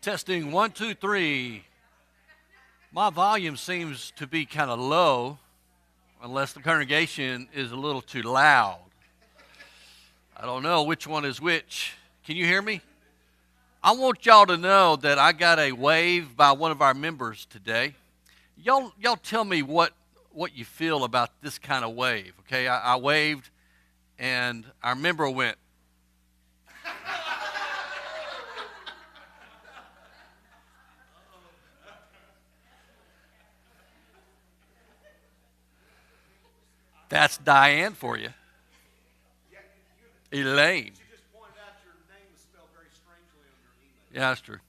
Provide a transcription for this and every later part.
Testing one, two, three. My volume seems to be kind of low unless the congregation is a little too loud. I don't know which one is which. Can you hear me? I want y'all to know that I got a wave by one of our members today. Y'all tell me what you feel about this kind of wave, okay? I waved and our member went. That's Diane for you. Elaine. She just pointed out your name was spelled very strangely on your email. Yeah, that's true.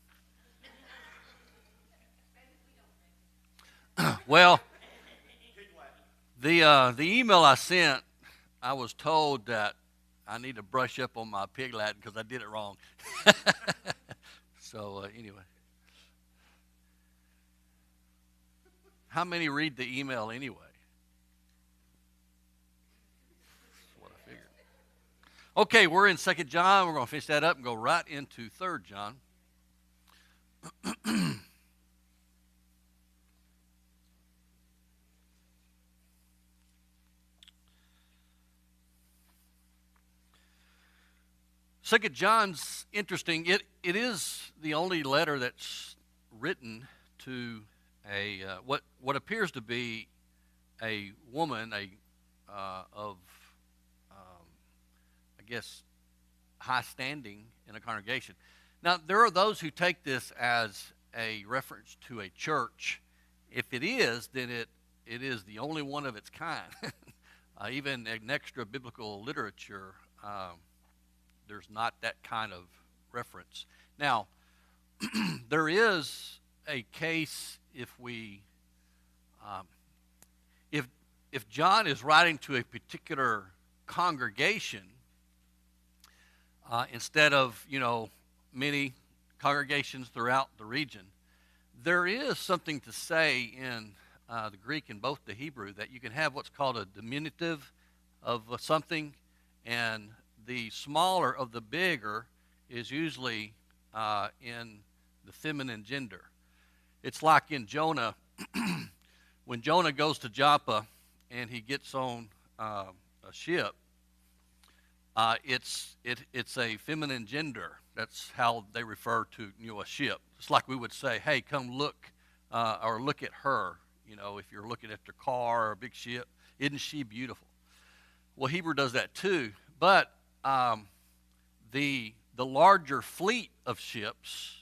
Well, the email I sent, I was told that I need to brush up on my pig Latin because I did it wrong. So anyway, how many read the email anyway? That's what I figured. Okay, we're in 2 John. We're going to finish that up and go right into 3 John. Second John's interesting. It is the only letter that's written to a what appears to be a woman, of I guess high standing in a congregation. Now there are those who take this as a reference to a church. If it is, then it is the only one of its kind. Even in extra biblical literature. There's not that kind of reference. Now, there is a case if if John is writing to a particular congregation instead of many congregations throughout the region, there is something to say in the Greek and both the Hebrew that you can have what's called a diminutive of something, and the smaller of the bigger is usually in the feminine gender. It's like in Jonah, when Jonah goes to Joppa and he gets on a ship, it's a feminine gender. That's how they refer to a ship. It's like we would say, hey, come look, or look at her, if you're looking at their car or a big ship. Isn't she beautiful? Well, Hebrew does that too, but the larger fleet of ships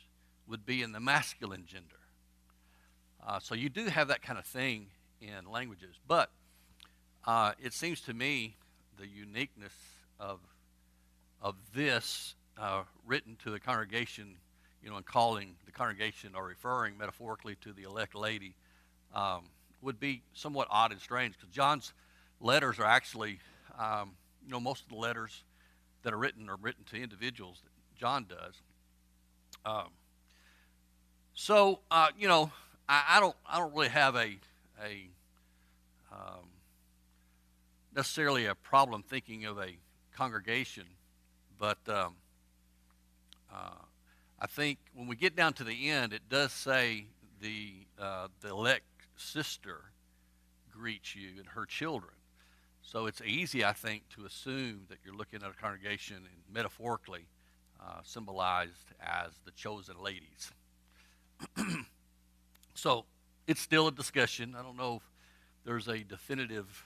would be in the masculine gender. So you do have that kind of thing in languages, but it seems to me the uniqueness of this written to the congregation, and calling the congregation or referring metaphorically to the elect lady, would be somewhat odd and strange, because John's letters are actually, most of the letters that are written to individuals that John does. I don't really have a necessarily a problem thinking of a congregation, but I think when we get down to the end, it does say the elect sister greets you and her children. So it's easy, I think, to assume that you're looking at a congregation and metaphorically symbolized as the chosen ladies. So it's still a discussion. I don't know if there's a definitive,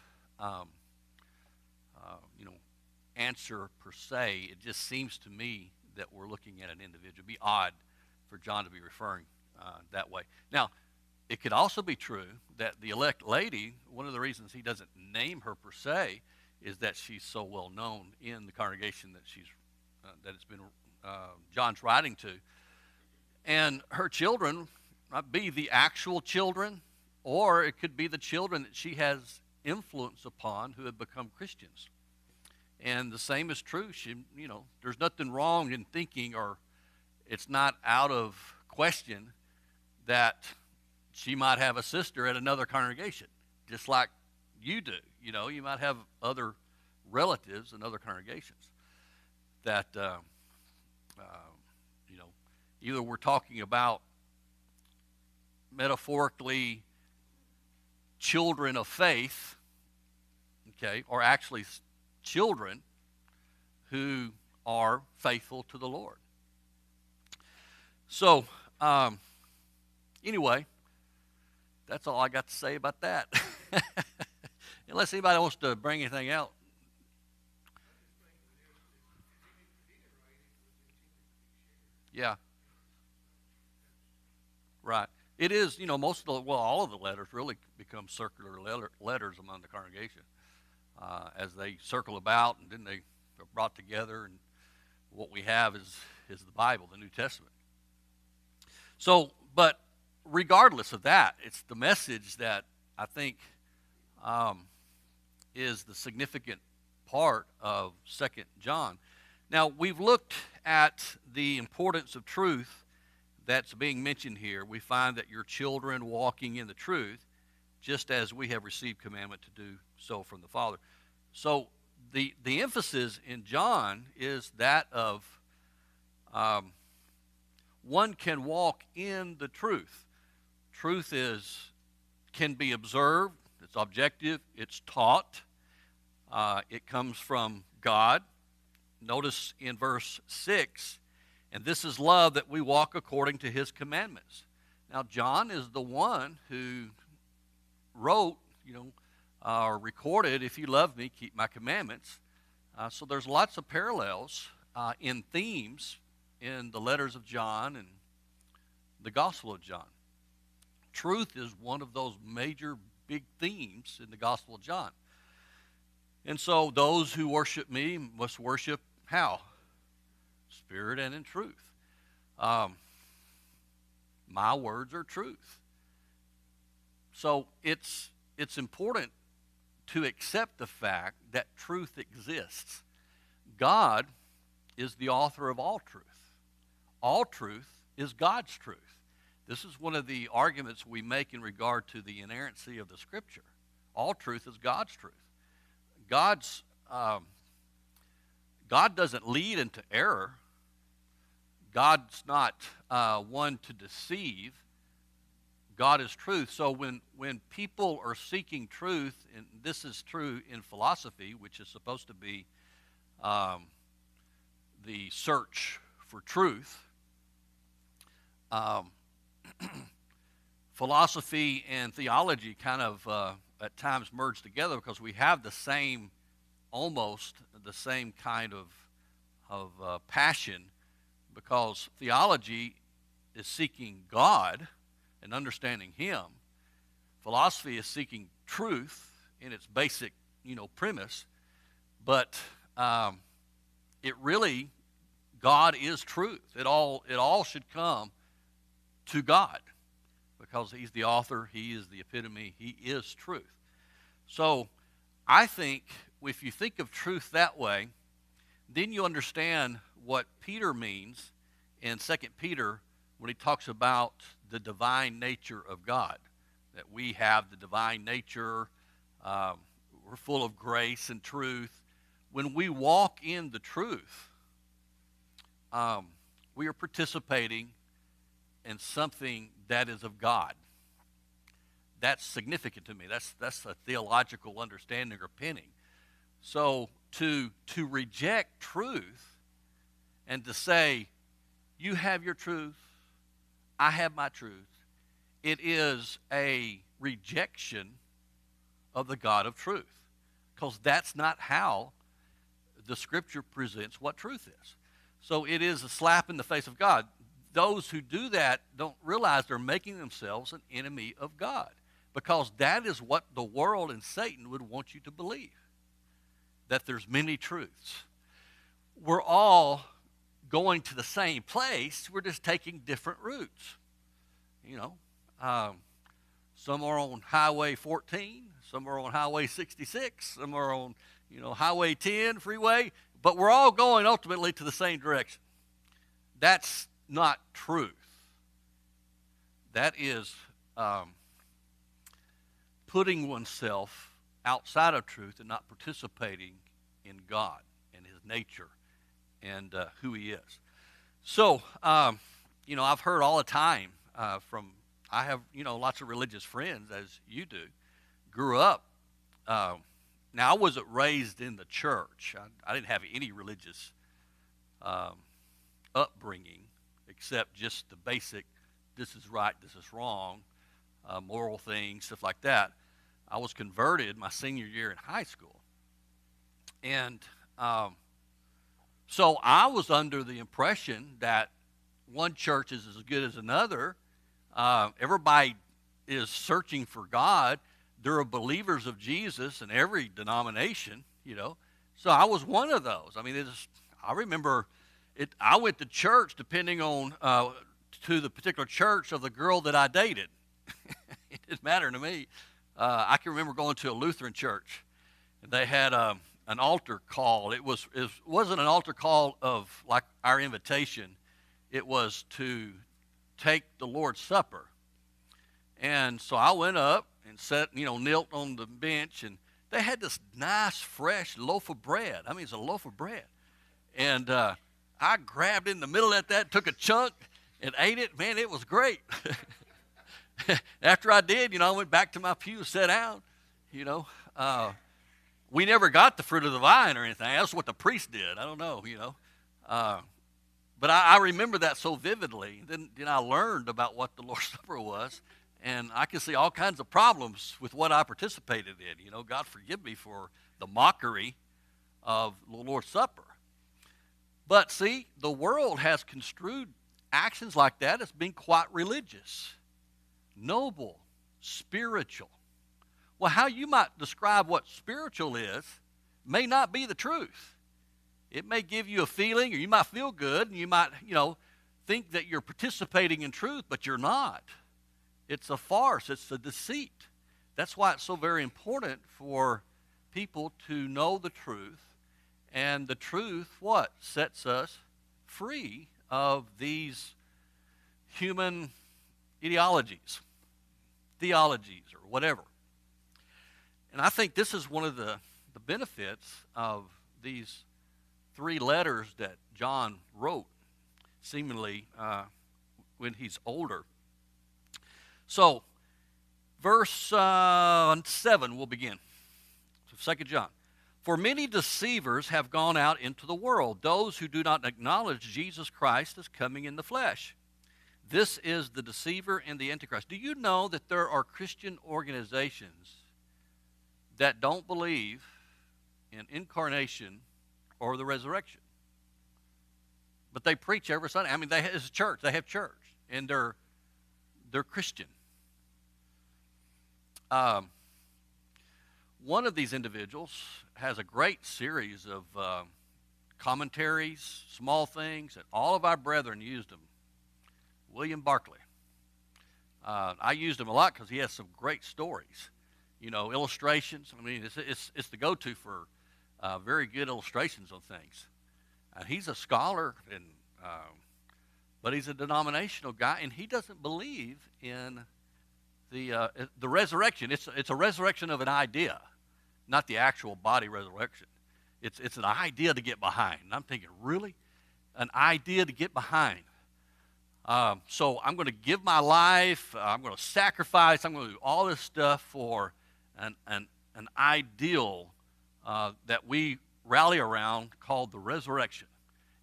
answer per se. It just seems to me that we're looking at an individual. It'd be odd for John to be referring that way. Now, it could also be true that the elect lady, one of the reasons he doesn't name her per se, is that she's so well known in the congregation that that it's been John's writing to, and her children might be the actual children, or it could be the children that she has influence upon who have become Christians. And the same is true. There's nothing wrong in thinking, or it's not out of question that she might have a sister at another congregation, just like you do. You might have other relatives in other congregations that, Either we're talking about metaphorically children of faith, okay, or actually children who are faithful to the Lord. So, anyway, that's all I got to say about that. Unless anybody wants to bring anything out. Yeah. Right. It is, most of the, well, all of the letters really become circular letters among the congregation as they circle about, and then they are brought together, and what we have is the Bible, the New Testament. So, but regardless of that, it's the message that I think is the significant part of 2 John. Now, we've looked at the importance of truth that's being mentioned here. We find that your children walking in the truth, just as we have received commandment to do so from the Father. So the emphasis in John is that of one can walk in the truth. Truth can be observed, it's objective, it's taught, it comes from God. Notice in verse 6, and this is love, that we walk according to his commandments. Now, John is the one who wrote, or recorded, if you love me, keep my commandments. So there's lots of parallels in themes in the letters of John and the Gospel of John. Truth is one of those major big themes in the Gospel of John. And so those who worship me must worship how? Spirit and in truth. My words are truth. So it's important to accept the fact that truth exists. God is the author of all truth. All truth is God's truth. This is one of the arguments we make in regard to the inerrancy of the Scripture. All truth is God's truth. God doesn't lead into error. God's not one to deceive. God is truth. So when people are seeking truth, and this is true in philosophy, which is supposed to be the search for truth, philosophy and theology kind of at times merge together because we have almost the same kind of passion, because theology is seeking God and understanding him. Philosophy is seeking truth in its basic, premise, but it really, God is truth. It all should come to God because he's the author, he is the epitome, he is truth. So I think if you think of truth that way, then you understand what Peter means in 2 Peter when he talks about the divine nature of God, that we have the divine nature, we're full of grace and truth. When we walk in the truth, we are participating in something that is of God. That's significant to me. That's a theological understanding or penning. So to reject truth and to say, you have your truth, I have my truth, it is a rejection of the God of truth, because that's not how the Scripture presents what truth is. So it is a slap in the face of God. Those who do that don't realize they're making themselves an enemy of God, because that is what the world and Satan would want you to believe, that there's many truths. We're all going to the same place, we're just taking different routes. Some are on Highway 14, some are on Highway 66, some are on, Highway 10 freeway, but we're all going ultimately to the same direction. That's not truth. That is putting oneself outside of truth and not participating in God and his nature and who he is. So I've heard all the time I have, lots of religious friends, as you do, grew up. Now, I wasn't raised in the church. I didn't have any religious upbringing except just the basic, this is right, this is wrong, moral things, stuff like that. I was converted my senior year in high school. And so I was under the impression that one church is as good as another. Everybody is searching for God. There are believers of Jesus in every denomination, So I was one of those. I mean, I remember it. I went to church depending on to the particular church of the girl that I dated. It didn't matter to me. I can remember going to a Lutheran church, and they had an altar call. It wasn't an altar call of like our invitation. It was to take the Lord's Supper. And so I went up and knelt on the bench, and they had this nice, fresh loaf of bread. I mean, it's a loaf of bread. And I grabbed in the middle of that, took a chunk, and ate it. Man, it was great. After I did, I went back to my pew, sat down, We never got the fruit of the vine or anything. That's what the priest did. I don't know, But I remember that so vividly. Then I learned about what the Lord's Supper was, and I can see all kinds of problems with what I participated in. God forgive me for the mockery of the Lord's Supper. But see, the world has construed actions like that as being quite religious, noble, spiritual. Well, how you might describe what spiritual is may not be the truth. It may give you a feeling, or you might feel good, and you might, think that you're participating in truth, but you're not. It's a farce. It's a deceit. That's why it's so very important for people to know the truth. And the truth, what? Sets us free of these human ideologies, theologies, or whatever. And I think this is one of the benefits of these 3 letters that John wrote, seemingly when he's older. So, verse 7, we'll begin. So 2 John. For many deceivers have gone out into the world, those who do not acknowledge Jesus Christ as coming in the flesh. This is the deceiver and the Antichrist. Do you know that there are Christian organizations that don't believe in incarnation or the resurrection? But they preach every Sunday. I mean, it's a church. They have church, and they're Christian. One of these individuals has a great series of commentaries, small things, and all of our brethren used them. William Barclay. I used him a lot because he has some great stories, illustrations. I mean, it's the go-to for very good illustrations on things. And he's a scholar, but he's a denominational guy, and he doesn't believe in the resurrection. It's a resurrection of an idea, not the actual body resurrection. It's an idea to get behind. And I'm thinking, really? An idea to get behind? So I'm going to give my life. I'm going to sacrifice. I'm going to do all this stuff for an ideal that we rally around called the resurrection.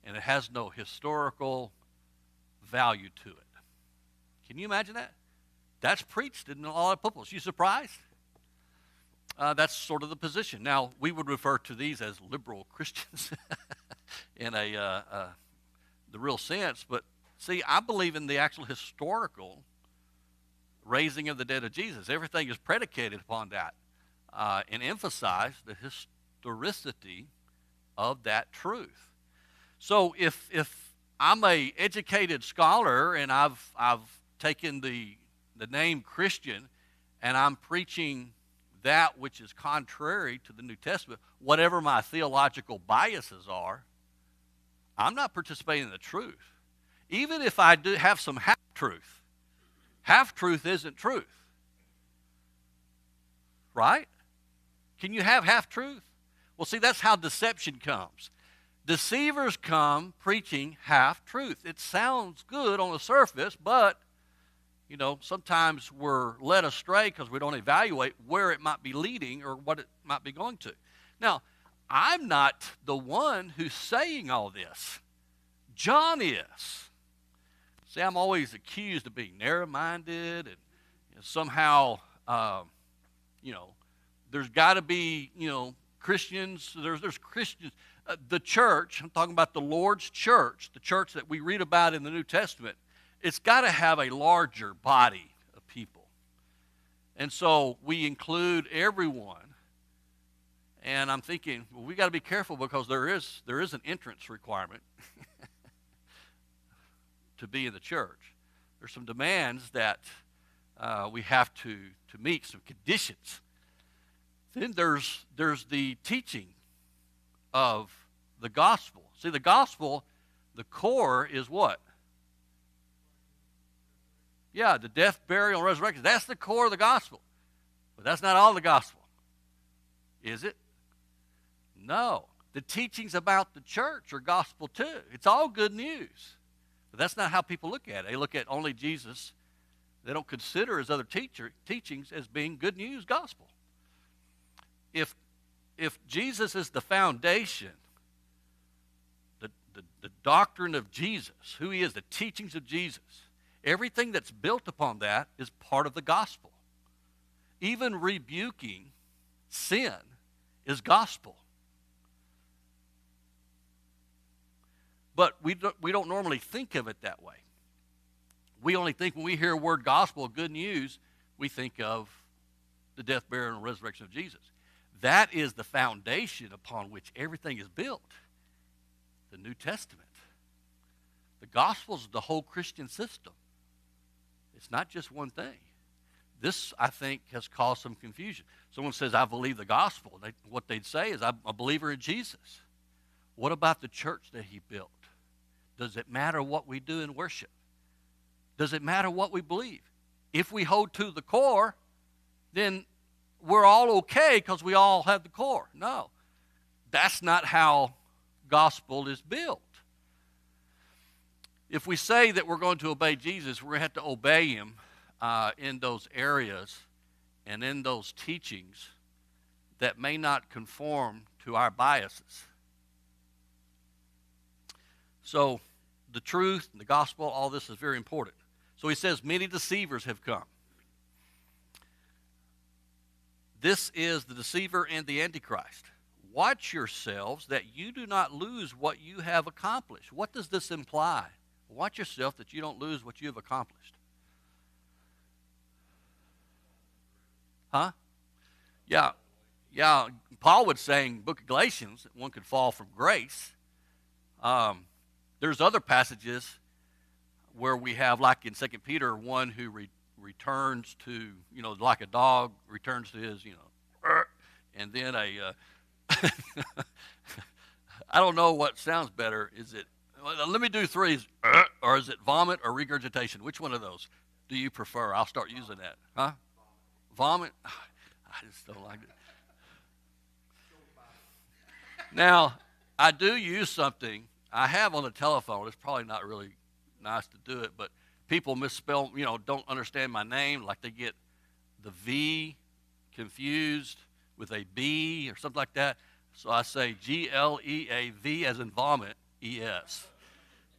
And it has no historical value to it. Can you imagine that? That's preached in a lot of pulpits. You surprised? That's sort of the position. Now, we would refer to these as liberal Christians in the real sense. But see, I believe in the actual historical raising of the dead of Jesus. Everything is predicated upon that and emphasize the historicity of that truth. So if I'm a educated scholar and I've taken the name Christian and I'm preaching that which is contrary to the New Testament, whatever my theological biases are, I'm not participating in the truth. Even if I do have some half-truth. Half-truth isn't truth. Right? Can you have half-truth? Well, see, that's how deception comes. Deceivers come preaching half-truth. It sounds good on the surface, but, sometimes we're led astray because we don't evaluate where it might be leading or what it might be going to. Now, I'm not the one who's saying all this. John is. See, I'm always accused of being narrow-minded and somehow, there's got to be, Christians. There's Christians. The church, I'm talking about the Lord's church, the church that we read about in the New Testament, it's got to have a larger body of people. And so we include everyone. And I'm thinking, well, we got to be careful because there is an entrance requirement to be in the church. There's some demands that we have to meet, some conditions. Then there's the teaching of the gospel. See, the gospel, the core is what? Yeah, the death, burial, and resurrection. That's the core of the gospel. But that's not all the gospel. Is it? No. The teachings about the church are gospel too. It's all good news. But that's not how people look at it. They look at only Jesus. They don't consider his other teachings as being good news gospel. If Jesus is the foundation, the doctrine of Jesus, who he is, the teachings of Jesus, everything that's built upon that is part of the gospel. Even rebuking sin is gospel. But we don't normally think of it that way. We only think when we hear the word gospel, good news, we think of the death, burial, and resurrection of Jesus. That is the foundation upon which everything is built. The New Testament. The gospel is the whole Christian system. It's not just one thing. This, I think, has caused some confusion. Someone says, I believe the gospel. What they'd say is, I'm a believer in Jesus. What about the church that he built? Does it matter what we do in worship? Does it matter what we believe? If we hold to the core, then we're all okay because we all have the core. No, that's not how gospel is built. If we say that we're going to obey Jesus, we're going to have to obey him in those areas and in those teachings that may not conform to our biases. So the truth, the gospel, all this is very important. So he says, many deceivers have come. This is the deceiver and the Antichrist. Watch yourselves that you do not lose what you have accomplished. What does this imply? Watch yourself that you don't lose what you have accomplished. Huh? Yeah. Paul would say in the book of Galatians that one could fall from grace. There's other passages where we have, like in 2 Peter, one who returns to, like a dog returns to his, and then I don't know what sounds better. Is it, let me do three, or is it vomit or regurgitation? Which one of those do you prefer? I'll start using that. Huh? Vomit? I just don't like it. Now, I do use something I have on the telephone. It's probably not really nice to do it, but people misspell, don't understand my name, like they get the V confused with a B or something like that. So I say G-L-E-A-V as in vomit, E-S.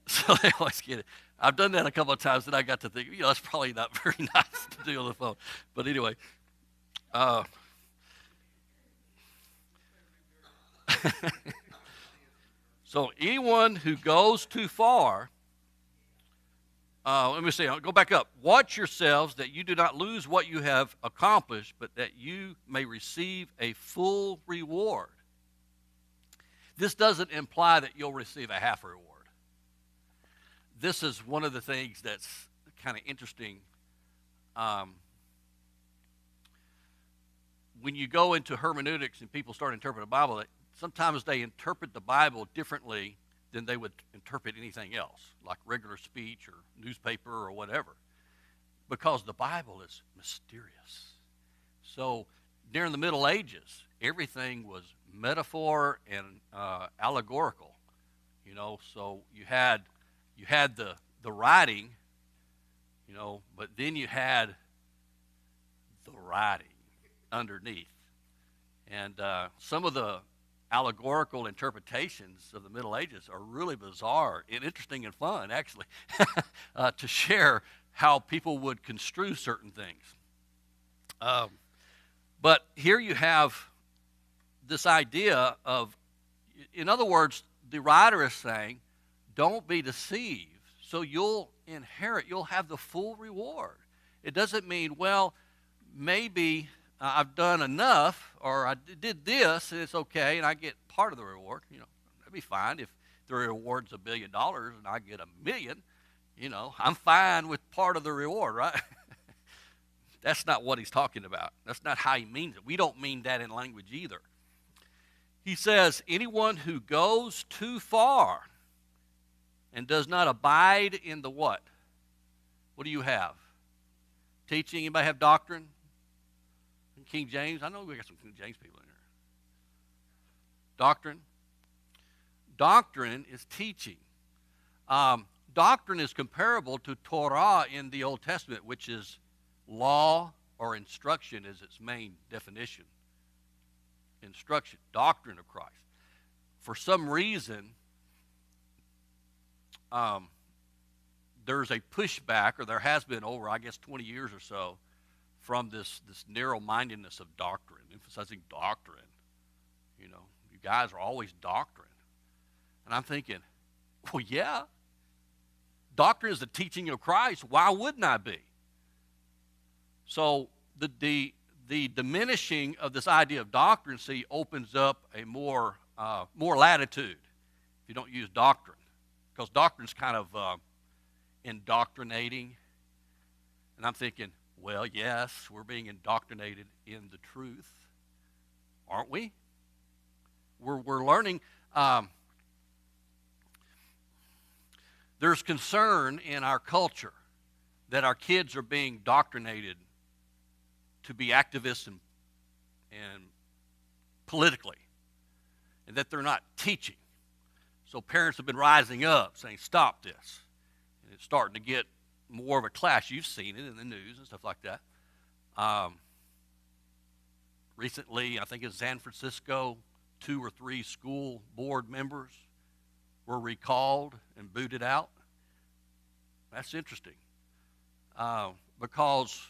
So they always get it. I've done that a couple of times, and I got to think, that's probably not very nice to do on the phone. But anyway, so anyone who goes too far, let me see, I'll go back up. Watch yourselves that you do not lose what you have accomplished, but that you may receive a full reward. This doesn't imply that you'll receive a half reward. This is one of the things that's kind of interesting. When you go into hermeneutics and people start interpreting the Bible, sometimes they interpret the Bible differently than they would interpret anything else, like regular speech or newspaper or whatever, because the Bible is mysterious. So during the Middle Ages, everything was metaphor and allegorical. So you had the writing, but then you had the writing underneath. And some of the allegorical interpretations of the Middle Ages are really bizarre and interesting and fun, actually, to share how people would construe certain things. But here you have this idea of, in other words, the writer is saying, don't be deceived, so you'll have the full reward. It doesn't mean, well, maybe I've done enough, or I did this, and it's okay, and I get part of the reward. That'd be fine if the reward's $1 billion and I get $1 million. I'm fine with part of the reward, right? That's not what he's talking about. That's not how he means it. We don't mean that in language either. He says, anyone who goes too far and does not abide in the what? What do you have? Teaching? Anybody have doctrine? King James? I know we got some King James people in here. Doctrine? Doctrine is teaching. Doctrine is comparable to Torah in the Old Testament, which is law or instruction is its main definition. Instruction, doctrine of Christ. For some reason, there's a pushback, or there has been over, 20 years or so, from this narrow-mindedness of doctrine, emphasizing doctrine. You guys are always doctrine. And I'm thinking, well, yeah, doctrine is the teaching of Christ. Why wouldn't I be? So the diminishing of this idea of doctrine, opens up a more latitude if you don't use doctrine, because doctrine's kind of indoctrinating. And I'm thinking, well, yes, we're being indoctrinated in the truth, aren't we? We're learning. There's concern in our culture that our kids are being indoctrinated to be activists and politically, and that they're not teaching. So parents have been rising up saying, stop this. And it's starting to get more of a clash. You've seen it in the news and stuff like that. Recently, I think in San Francisco, 2 or 3 school board members were recalled and booted out. That's interesting. Because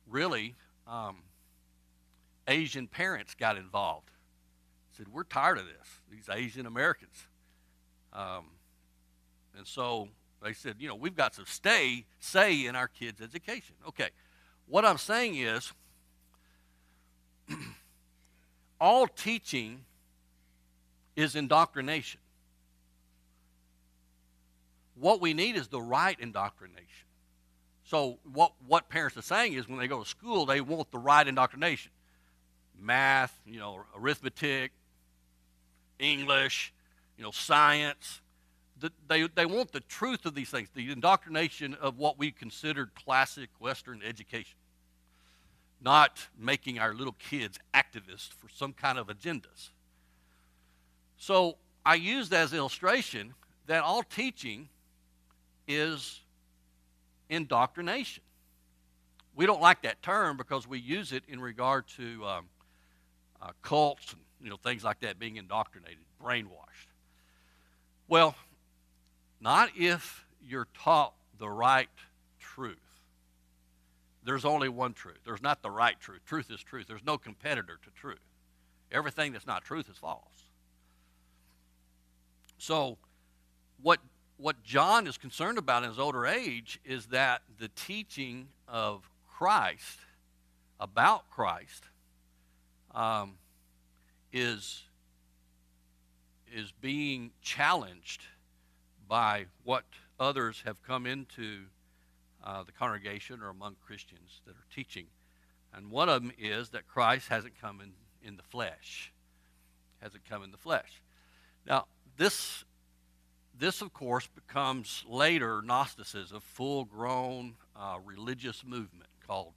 really, Asian parents got involved. Said, we're tired of this, these Asian Americans. And so they said, we've got to say in our kids' education. Okay, what I'm saying is, all teaching is indoctrination. What we need is the right indoctrination. So what parents are saying is, when they go to school, they want the right indoctrination. Math, arithmetic, English, science. They want the truth of these things, the indoctrination of what we considered classic Western education, not making our little kids activists for some kind of agendas. So I use that as an illustration that all teaching is indoctrination. We don't like that term because we use it in regard to cults and things like that, being indoctrinated, brainwashed. Well, not if you're taught the right truth. There's only one truth. There's not the right truth. Truth is truth. There's no competitor to truth. Everything that's not truth is false. So what John is concerned about in his older age is that the teaching of Christ, about Christ, is being challenged by what others have come into the congregation or among Christians that are teaching. And one of them is that Christ hasn't come in the flesh. Hasn't come in the flesh. Now, this of course becomes later Gnosticism, full-grown religious movement called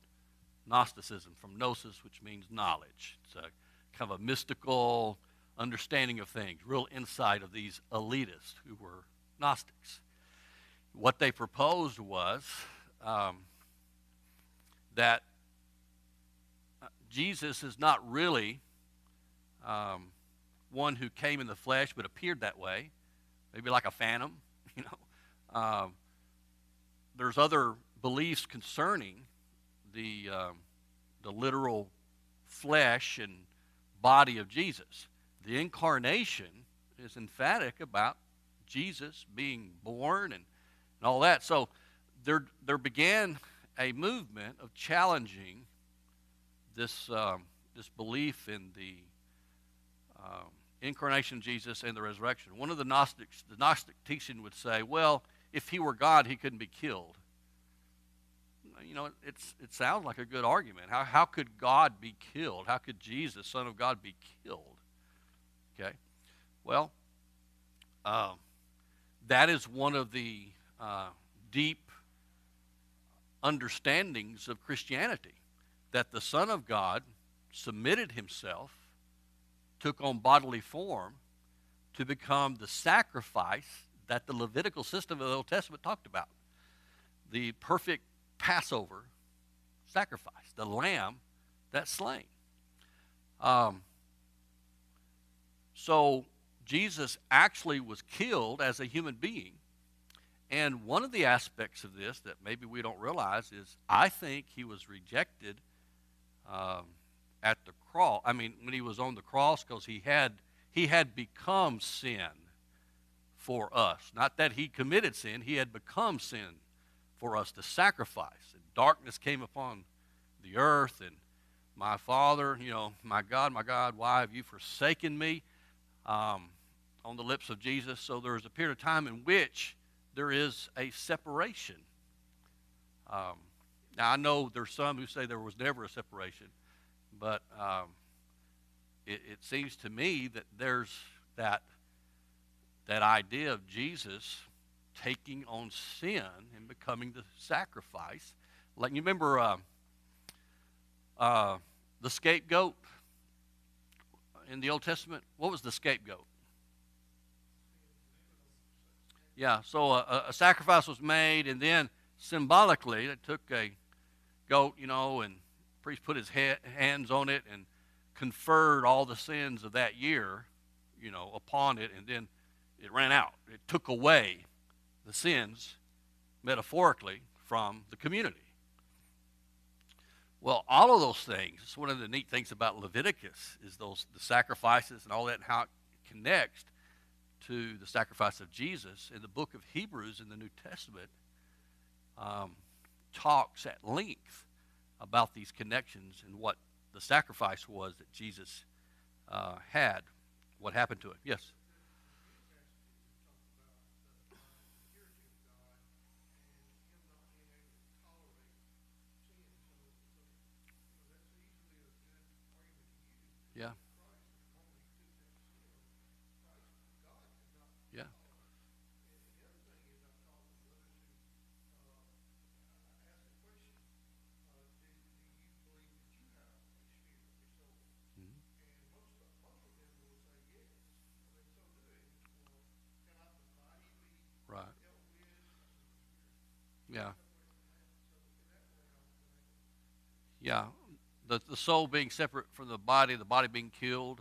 Gnosticism, from gnosis, which means knowledge. It's a kind of a mystical understanding of things, real insight of these elitists who were Gnostics. What they proposed was that Jesus is not really one who came in the flesh but appeared that way, maybe like a phantom. There's other beliefs concerning the literal flesh and body of Jesus. The incarnation is emphatic about Jesus being born and all that. So there began a movement of challenging this belief in the incarnation of Jesus and the resurrection. One of the Gnostic teaching would say, well, if he were God, he couldn't be killed. It sounds like a good argument. How could God be killed? How could Jesus, Son of God, be killed? Okay. Well, that is one of the deep understandings of Christianity, that the Son of God submitted himself, took on bodily form to become the sacrifice that the Levitical system of the Old Testament talked about. The perfect Passover sacrifice, the lamb that's slain. So Jesus actually was killed as a human being. And one of the aspects of this that maybe we don't realize is I think he was rejected at the cross. I mean, when he was on the cross, because he had become sin for us. Not that he committed sin, he had become sin for us to sacrifice. And darkness came upon the earth, and my Father, my God, why have you forsaken me? On the lips of Jesus. So there is a period of time in which there is a separation. Now, I know there's some who say there was never a separation, but it seems to me that there's that idea of Jesus taking on sin and becoming the sacrifice. Like, you remember the scapegoat in the Old Testament? What was the scapegoat? Yeah, so a sacrifice was made, and then symbolically, they took a goat, and the priest put his hands on it and conferred all the sins of that year, upon it, and then it ran out. It took away the sins, metaphorically, from the community. Well, all of those things, it's one of the neat things about Leviticus, is the sacrifices and all that, and how it connects to the sacrifice of Jesus. In the book of Hebrews in the New Testament, talks at length about these connections and what the sacrifice was that Jesus had, what happened to it. Yes? Yeah. Yeah. Mhm. Right. Yeah. Yeah. The soul being separate from the body being killed.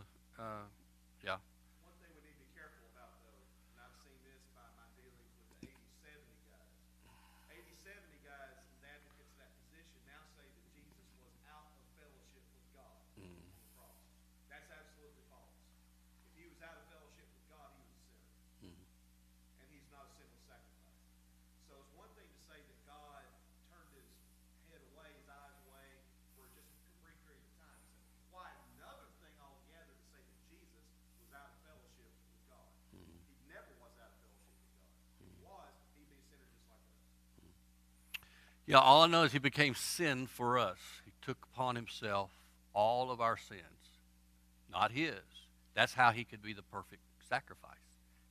Yeah. One thing we need to be careful about, though, and I've seen this by my dealings with the 80-70 guys. 80-70 guys and advocates of that position now say that Jesus was out of fellowship with God on the cross. That's absolutely false. If he was out of fellowship with God, he was a sinner. And he's not a sinless sacrifice. So it's one thing to say that God turned his head away, his eyes away, for just a brief period of time. It's quite another thing altogether to say that Jesus was out of fellowship with God. He never was out of fellowship with God. If he was, he'd be a sinner just like us. Yeah, all I know is he became sin for us. He took upon himself all of our sins, not his. That's how he could be the perfect sacrifice.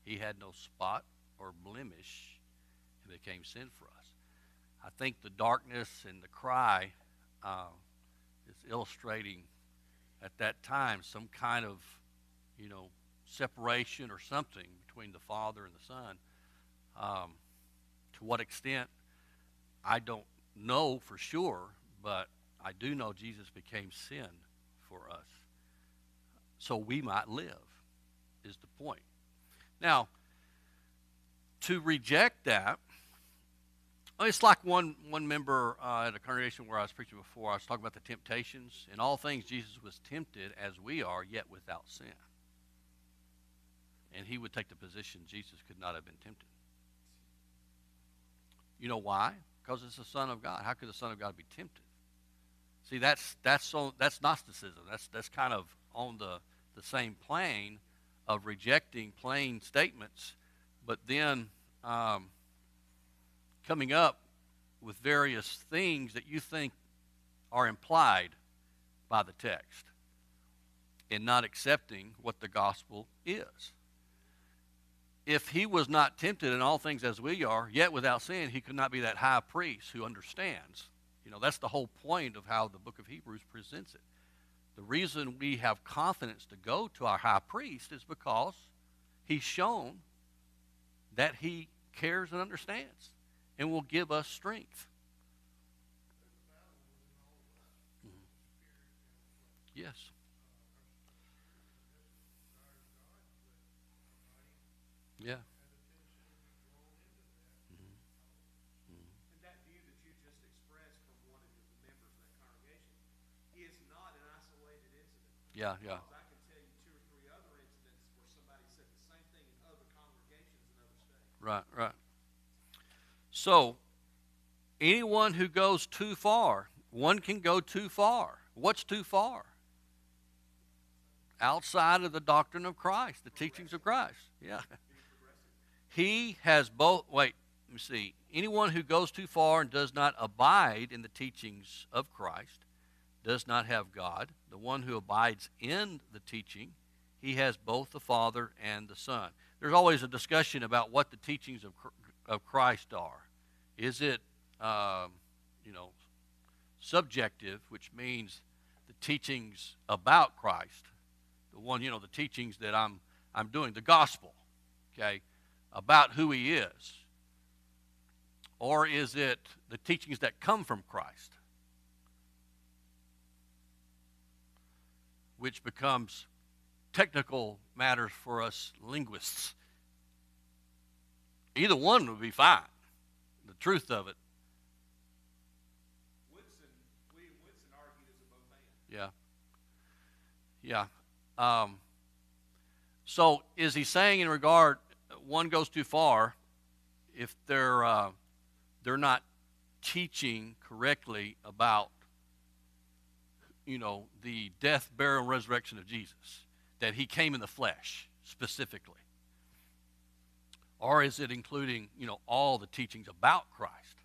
He had no spot or blemish and became sin for us. I think the darkness and the cry is illustrating at that time some kind of, separation or something between the Father and the Son. To what extent, I don't know for sure, but I do know Jesus became sin for us so we might live, is the point. Now, to reject that, it's like one member at a congregation where I was preaching before, I was talking about the temptations. In all things, Jesus was tempted as we are, yet without sin. And he would take the position Jesus could not have been tempted. You know why? Because it's the Son of God. How could the Son of God be tempted? See, that's Gnosticism. That's kind of on the same plane of rejecting plain statements, but then coming up with various things that you think are implied by the text and not accepting what the gospel is. If he was not tempted in all things as we are, yet without sin, he could not be that high priest who understands. That's the whole point of how the book of Hebrews presents it. The reason we have confidence to go to our high priest is because he's shown that he cares and understands and will give us strength. Mm-hmm. Yes. Yeah. And that view that you just expressed from one of the members of that congregation is not an isolated incident. Yeah. Because I can tell you 2 or 3 other incidents where somebody said the same thing in other congregations in other states. Right. So, anyone who goes too far, one can go too far. What's too far? Outside of the doctrine of Christ, the teachings of Christ. Yeah. He has both, let me see. Anyone who goes too far and does not abide in the teachings of Christ does not have God. The one who abides in the teaching, he has both the Father and the Son. There's always a discussion about what the teachings of Christ are. Is it, subjective, which means the teachings about Christ, the teachings that I'm doing, the gospel, okay, about who he is? Or is it the teachings that come from Christ? Which becomes technical matters for us linguists. Either one would be fine. The truth of it. William Woodson argued as a both and. Yeah. So is he saying in regard, one goes too far if they're not teaching correctly about the death, burial, and resurrection of Jesus, that he came in the flesh specifically? Or is it including all the teachings about Christ?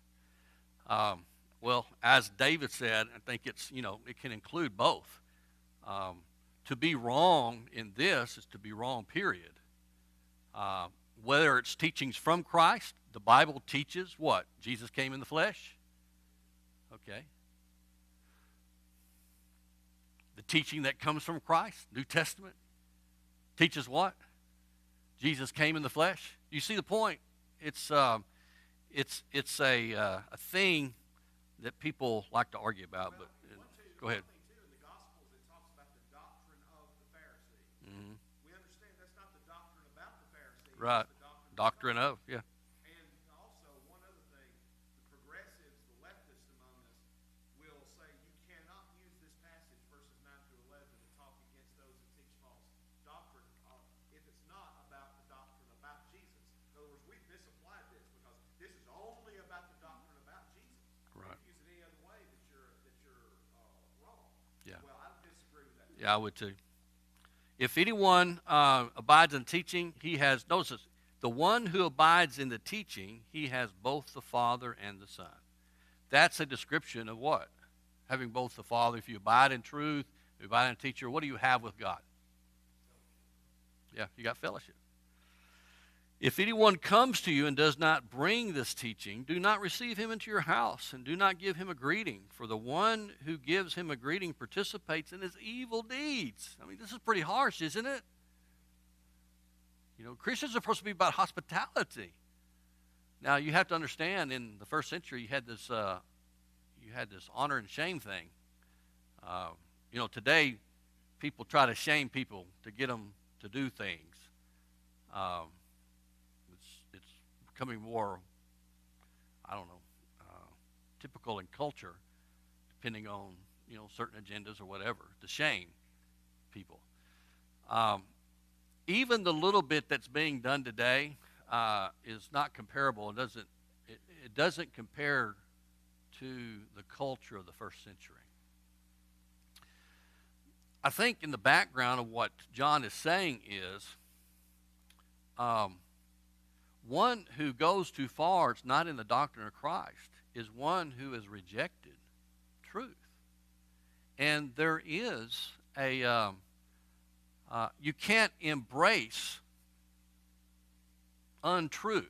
Well, as David said, I think it's it can include both. To be wrong in this is to be wrong, period. Whether it's teachings from Christ, the Bible teaches what? Jesus came in the flesh. Okay. The teaching that comes from Christ, New Testament, teaches what? Jesus came in the flesh. You see the point? It's a thing that people like to argue about. But go ahead. In the Gospels, it talks about the doctrine of the Pharisee. Mm-hmm. We understand that's not the doctrine about the Pharisee. Right. It's the Doctrine of, yeah. And also, one other thing, the progressives, the leftists among us, will say you cannot use this passage, verses 9 through 11, to talk against those that teach false doctrine if it's not about the doctrine about Jesus. In other words, we've misapplied this because this is only about the doctrine about Jesus. Right. If you use it any other way, that you're wrong. Yeah. Well, I disagree with that. Yeah, I would too. If anyone abides in teaching, he has, notice this, the one who abides in the teaching, he has both the Father and the Son. That's a description of what? Having both the Father. If you abide in truth, if you abide in a teacher, what do you have with God? Yeah, you got fellowship. If anyone comes to you and does not bring this teaching, do not receive him into your house and do not give him a greeting, for the one who gives him a greeting participates in his evil deeds. I mean, this is pretty harsh, isn't it? Christians are supposed to be about hospitality. Now, you have to understand, in the first century, you had this honor and shame thing. Today, people try to shame people to get them to do things. It's becoming more, I don't know, typical in culture, depending on certain agendas or whatever, to shame people. Even the little bit that's being done today is not comparable. It doesn't compare to the culture of the first century. I think in the background of what John is saying is, one who goes too far, it's not in the doctrine of Christ, is one who has rejected truth. And there is you can't embrace untruth.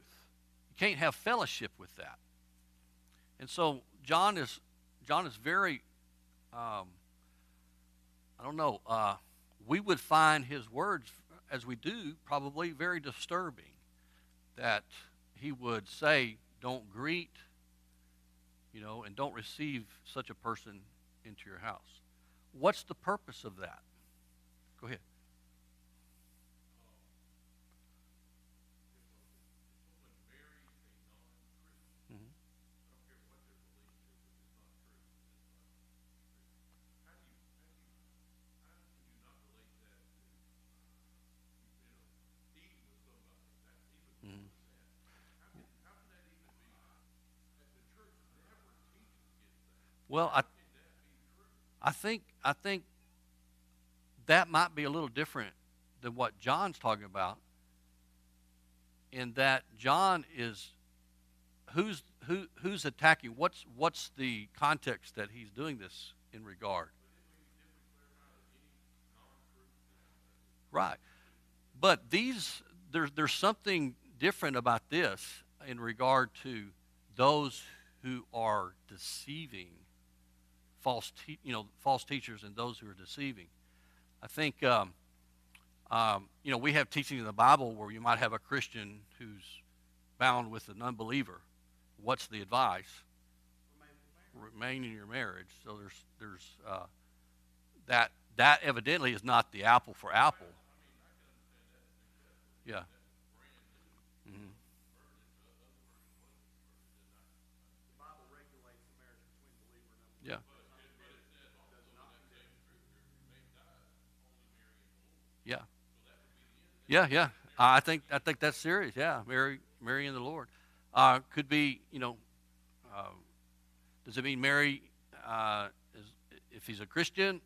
You can't have fellowship with that. And so John is very, we would find his words, as we do, probably very disturbing, that he would say, don't greet, and don't receive such a person into your house. What's the purpose of that? Go ahead. Well, I think that might be a little different than what John's talking about, in that John is who's attacking. What's the context that he's doing this in regard? Right, but there's something different about this in regard to those who are deceiving. False teachers and those who are deceiving. I think, we have teaching in the Bible where you might have a Christian who's bound with an unbeliever. What's the advice? Remain in your marriage. So there's that evidently is not the apple for apple. Yeah. Mm-hmm. Yeah. Yeah. I think that's serious. Yeah, marrying the Lord could be. Does it mean marry if he's a Christian,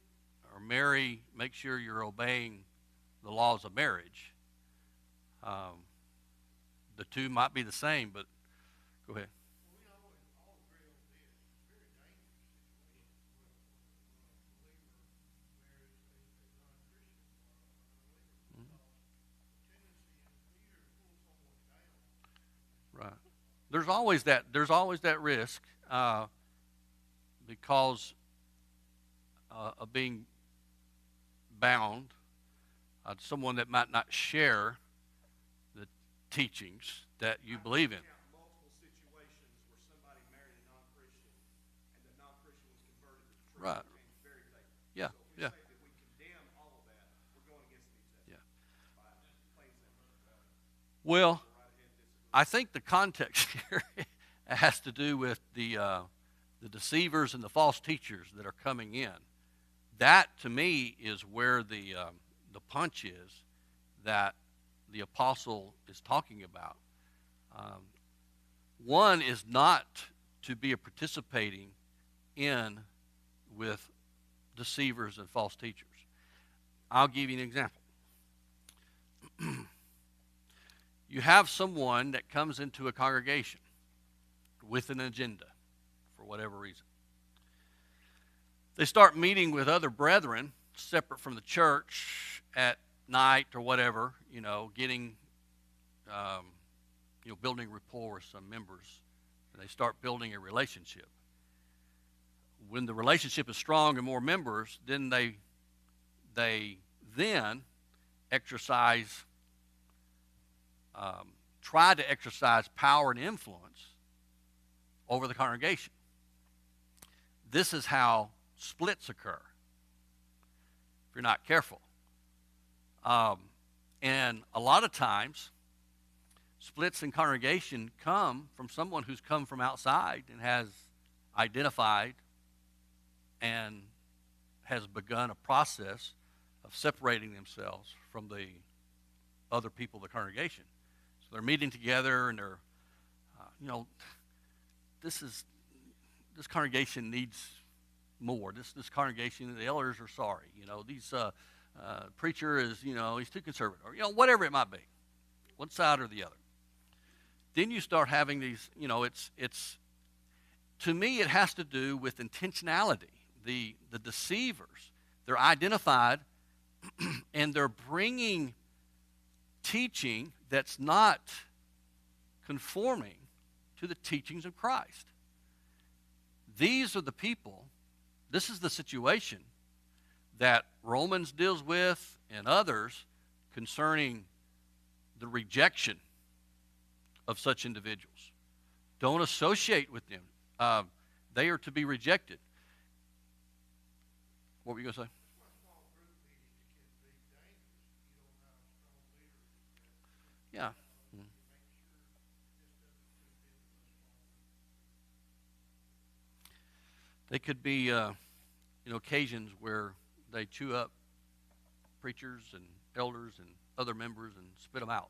or marry? Make sure you're obeying the laws of marriage. The two might be the same, but go ahead. Right. There's always that. There's always that risk because of being bound to someone that might not share the teachings that you believe in. Multiple situations where somebody married a non-Christian, and the non-Christian was converted to the truth. Right. Became very faithful. Yeah. So if we Yeah. say that we condemn all of that, we're going against the New Testament. Yeah. By plain simple. Well, Right ahead, disagree. I think the context here has to do with the deceivers and the false teachers that are coming in. That, to me, is where the punch is that the apostle is talking about. One is not to be participating in with deceivers and false teachers. I'll give you an example. You have someone that comes into a congregation with an agenda for whatever reason. They start meeting with other brethren separate from the church at night or whatever, getting, building rapport with some members. And they start building a relationship. When the relationship is strong and more members, then they then exercise try to exercise power and influence over the congregation. This is how splits occur if you're not careful. And a lot of times, splits in congregation come from someone who's come from outside and has identified and has begun a process of separating themselves from the other people of the congregation. So they're meeting together and they're, this congregation needs more. This congregation, the elders are sorry. These preacher is, he's too conservative, or whatever it might be, one side or the other. Then you start having these, it's to me it has to do with intentionality. The deceivers, they're identified and they're bringing teaching that's not conforming to the teachings of Christ. These are the people, this is the situation that Romans deals with and others concerning the rejection of such individuals. Don't associate with them. They are to be rejected. What were you going to say? Yeah. They could be, occasions where they chew up preachers and elders and other members and spit them out.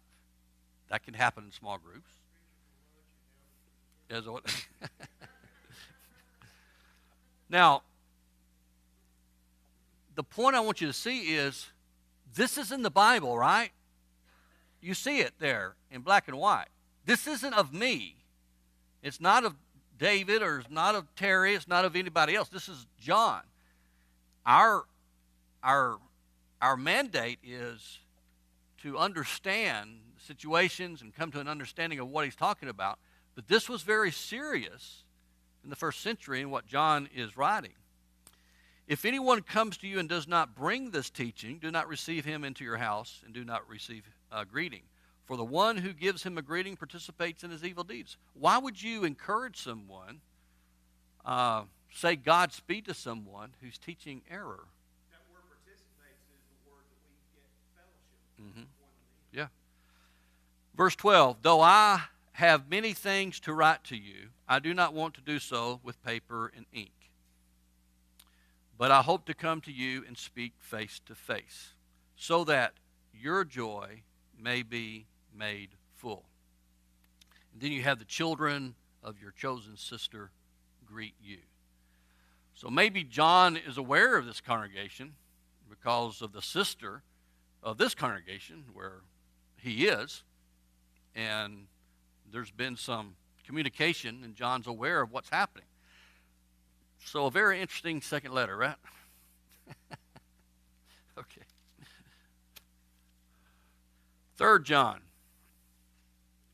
That can happen in small groups. Now, the point I want you to see is this is in the Bible, right? You see it there in black and white. This isn't of me. It's not of David or it's not of Terry. It's not of anybody else. This is John. Our mandate is to understand situations and come to an understanding of what he's talking about. But this was very serious in the first century in what John is writing. If anyone comes to you and does not bring this teaching, do not receive him into your house and do not receive a greeting. For the one who gives him a greeting participates in his evil deeds. Why would you encourage someone, say Godspeed to someone who's teaching error? That word participates is the word that we get fellowship. Mm-hmm. Yeah. Verse 12, though I have many things to write to you, I do not want to do so with paper and ink. But I hope to come to you and speak face to face, so that your joy may be made full. And then you have the children of your chosen sister greet you. So maybe John is aware of this congregation because of the sister of this congregation where he is, and there's been some communication, and John's aware of what's happening. So a very interesting second letter, right? Okay. 3 John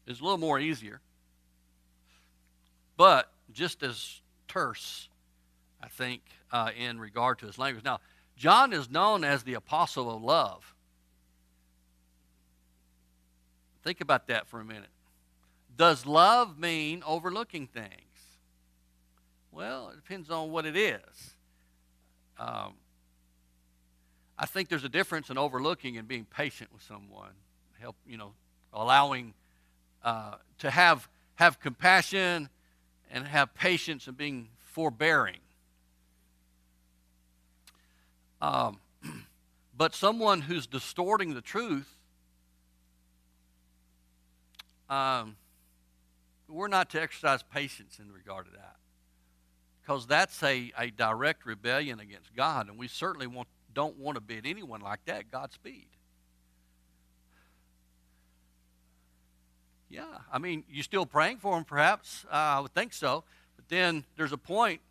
is a little more easier, but just as terse, I think, in regard to his language. Now, John is known as the apostle of love. Think about that for a minute. Does love mean overlooking things? Well, it depends on what it is. I think there's a difference in overlooking and being patient with someone. Help, allowing to have compassion and have patience and being forbearing. But someone who's distorting the truth, we're not to exercise patience in regard to that. Because that's a direct rebellion against God, and we certainly don't want to bid anyone like that Godspeed. Yeah, I mean, you still praying for them, perhaps? I would think so. But then there's a point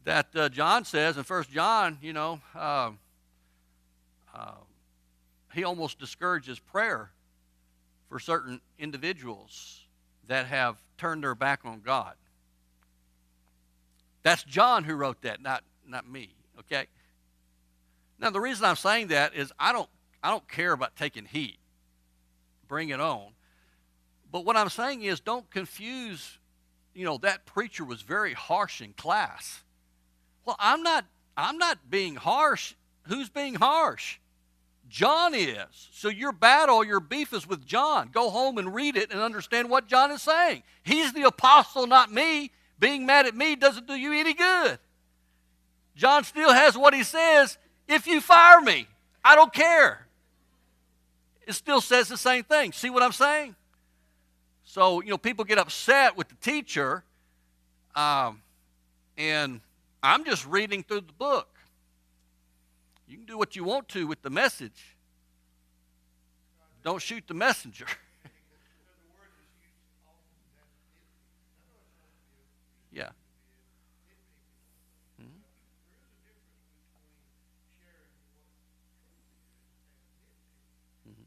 that John says in 1 John, he almost discourages prayer for certain individuals that have turned their back on God. That's John who wrote that, not me, okay? Now, the reason I'm saying that is I don't care about taking heat. Bring it on. But what I'm saying is, don't confuse, that preacher was very harsh in class. Well, I'm not being harsh. Who's being harsh? John is. So your battle, your beef is with John. Go home and read it and understand what John is saying. He's the apostle, not me. Being mad at me doesn't do you any good. John still has what he says. If you fire me, I don't care. It still says the same thing. See what I'm saying? So, people get upset with the teacher, and I'm just reading through the book. You can do what you want to with the message. Don't shoot the messenger. Yeah. Mm-hmm. Mm-hmm.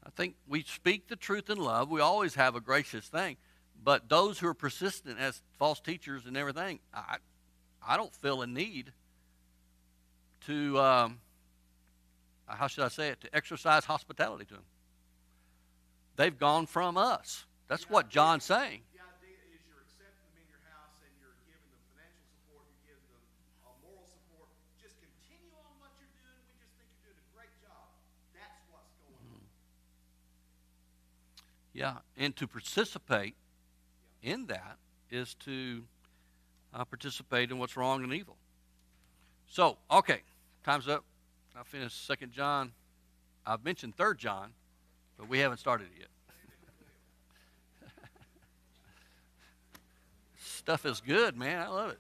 I think we speak the truth in love. We always have a gracious thing. But those who are persistent as false teachers and everything, I don't feel a need to, how should I say it, to exercise hospitality to them. They've gone from us. That's what John's saying. The idea is you're accepting them in your house and you're giving them financial support, you're giving them moral support. Just continue on what you're doing. We just think you're doing a great job. That's what's going on. Yeah, and to participate in that is to participate in what's wrong and evil. So, okay, time's up. I finished 2 John. I've mentioned 3 John, but we haven't started it yet. Stuff is good, man. I love it.